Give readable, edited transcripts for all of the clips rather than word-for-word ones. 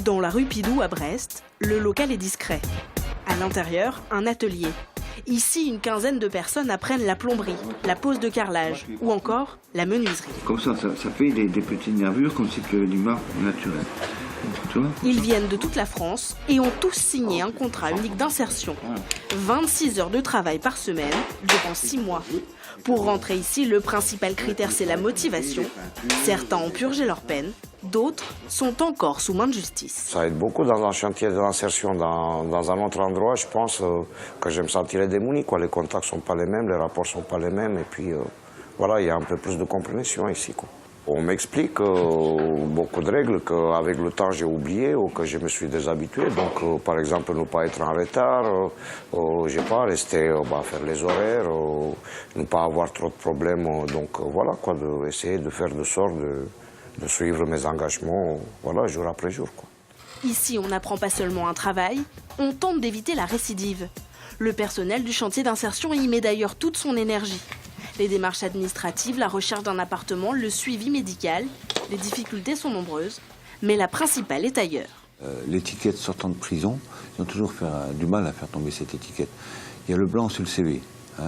Dans la rue Pidou à Brest, le local est discret. À l'intérieur, un atelier. Ici, une quinzaine de personnes apprennent la plomberie, la pose de carrelage ou encore la menuiserie. Comme ça fait des petites nervures comme si c'était du marbre naturel. Tu vois ? Ils viennent de toute la France et ont tous signé un contrat unique d'insertion. 26 heures de travail par semaine durant 6 mois. Pour rentrer ici, le principal critère, c'est la motivation. Certains ont purgé leur peine, d'autres sont encore sous main de justice. Ça aide beaucoup dans un chantier d'insertion. Dans un autre endroit, je pense que je me sentirais démuni. Les contacts ne sont pas les mêmes, les rapports ne sont pas les mêmes. Et puis, voilà, il y a un peu plus de compréhension ici. On m'explique beaucoup de règles qu'avec le temps j'ai oubliées ou que je me suis déshabitué. Donc, par exemple, ne pas être en retard, je sais pas, rester, faire les horaires, ne pas avoir trop de problèmes. Donc, voilà, essayer de faire de sorte de suivre mes engagements, voilà, jour après jour. Ici, on n'apprend pas seulement un travail, on tente d'éviter la récidive. Le personnel du chantier d'insertion y met d'ailleurs toute son énergie. Les démarches administratives, la recherche d'un appartement, le suivi médical, les difficultés sont nombreuses, mais la principale est ailleurs. L'étiquette sortant de prison, ils ont toujours du mal à faire tomber cette étiquette. Il y a le blanc sur le CV,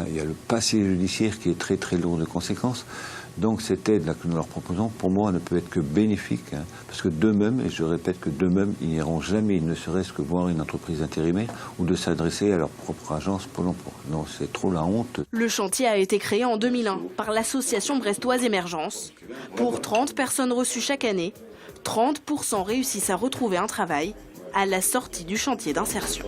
il y a le passé judiciaire qui est très très lourd de conséquences. Donc cette aide-là que nous leur proposons, pour moi, ne peut être que bénéfique, parce que d'eux-mêmes, et je répète que d'eux-mêmes, ils n'iront jamais, ne serait-ce que voir une entreprise intérimaire ou de s'adresser à leur propre agence Pôle emploi. Non, c'est trop la honte. Le chantier a été créé en 2001 par l'association brestoise Émergence. Pour 30 personnes reçues chaque année, 30% réussissent à retrouver un travail à la sortie du chantier d'insertion.